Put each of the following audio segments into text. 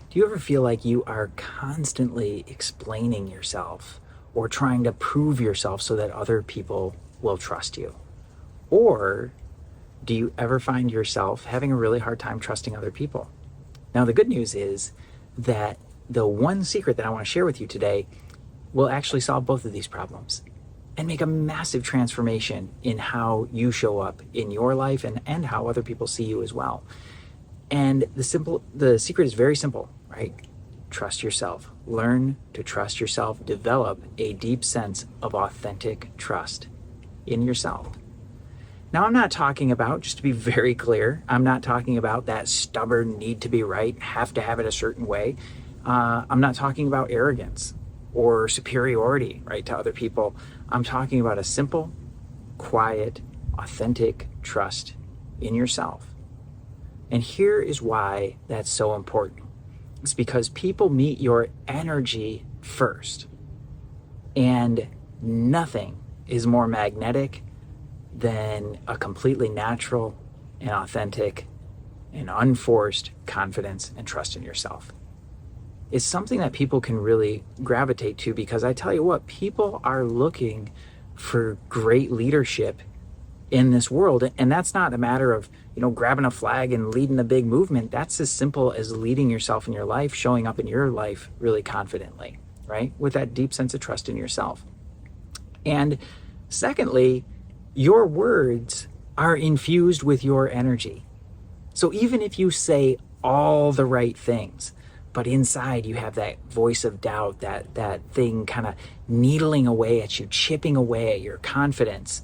Do you ever feel like you are constantly explaining yourself or trying to prove yourself so that other people will trust you? Or do you ever find yourself having a really hard time trusting other people? Now, the good news is that the one secret that I want to share with you today will actually solve both of these problems and make a massive transformation in how you show up in your life and how other people see you as well. And the secret is very simple, right? Trust yourself. Learn to trust yourself. Develop a deep sense of authentic trust in yourself. Now, I'm not talking about, just to be very clear, I'm not talking about that stubborn need to be right, have to have it a certain way. I'm not talking about arrogance or superiority, right, to other people. I'm talking about a simple, quiet, authentic trust in yourself. And here is why that's so important. It's because people meet your energy first. And nothing is more magnetic than a completely natural and authentic and unforced confidence and trust in yourself. It's something that people can really gravitate to, because I tell you what, people are looking for great leadership in this world. And that's not a matter of, grabbing a flag and leading a big movement. That's as simple as leading yourself in your life, showing up in your life really confidently, right? With that deep sense of trust in yourself. And secondly, your words are infused with your energy. So even if you say all the right things, but inside you have that voice of doubt, that thing kind of needling away at you, chipping away at your confidence,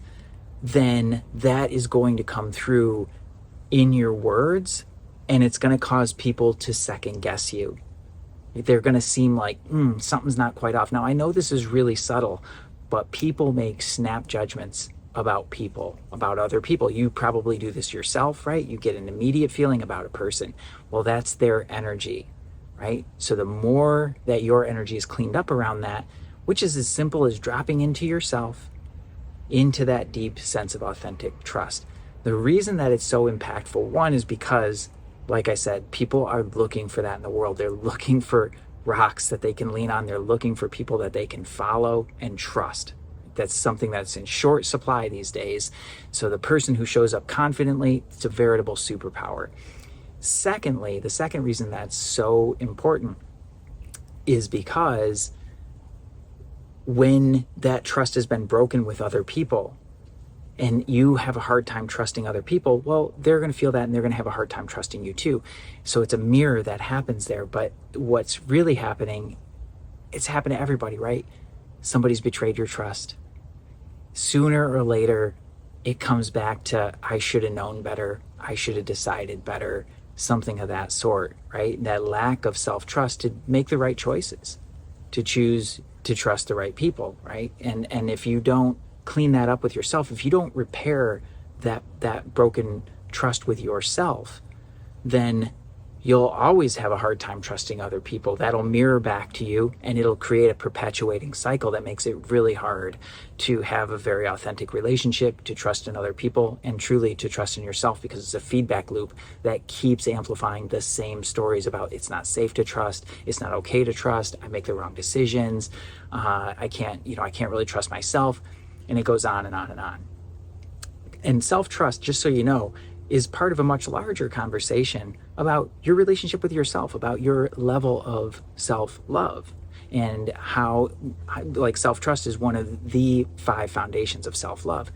then that is going to come through in your words, and it's going to cause people to second guess you. They're going to seem like something's not quite off. Now, I know this is really subtle, but people make snap judgments about people, about other people. You probably do this yourself, right? You get an immediate feeling about a person. Well, that's their energy, right? So the more that your energy is cleaned up around that, which is as simple as dropping into yourself, into that deep sense of authentic trust. The reason that it's so impactful, one, is because, like I said, people are looking for that in the world. They're looking for rocks that they can lean on. They're looking for people that they can follow and trust. That's something that's in short supply these days. So the person who shows up confidently, it's a veritable superpower. Secondly, the second reason that's so important is because when that trust has been broken with other people and you have a hard time trusting other people, well, they're going to feel that and they're going to have a hard time trusting you too. So it's a mirror that happens there. But what's really happening, it's happened to everybody, right? Somebody's betrayed your trust. Sooner or later, it comes back to, I should have known better. I should have decided better. Something of that sort, right? That lack of self-trust to make the right choices, to choose to trust the right people, right? And if you don't clean that up with yourself, if you don't repair that broken trust with yourself, then you'll always have a hard time trusting other people. That'll mirror back to you, and it'll create a perpetuating cycle that makes it really hard to have a very authentic relationship, to trust in other people, and truly to trust in yourself, because it's a feedback loop that keeps amplifying the same stories about it's not safe to trust, it's not okay to trust, I make the wrong decisions, I can't really trust myself, and it goes on and on and on. And self-trust, just so you know, is part of a much larger conversation about your relationship with yourself, about your level of self-love, and how, like, self-trust is one of the 5 foundations of self-love.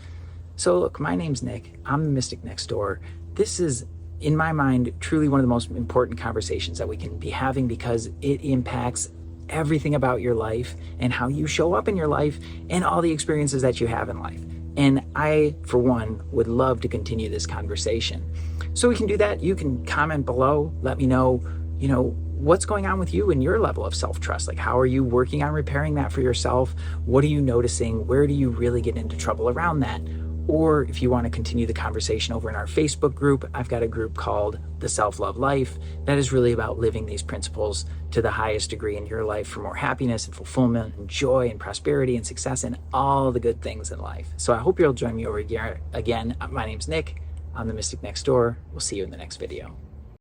So look, my name's Nick. I'm the Mystic Next Door. This is, in my mind, truly one of the most important conversations that we can be having, because it impacts everything about your life and how you show up in your life and all the experiences that you have in life. And I, for one, would love to continue this conversation. So we can do that. You can comment below. Let me know, what's going on with you and your level of self-trust. Like, how are you working on repairing that for yourself? What are you noticing? Where do you really get into trouble around that? Or if you want to continue the conversation over in our Facebook group, I've got a group called The Self-Love Life that is really about living these principles to the highest degree in your life for more happiness and fulfillment and joy and prosperity and success and all the good things in life. So I hope you'll join me over here again. My name's Nick. I'm the Mystic Next Door. We'll see you in the next video.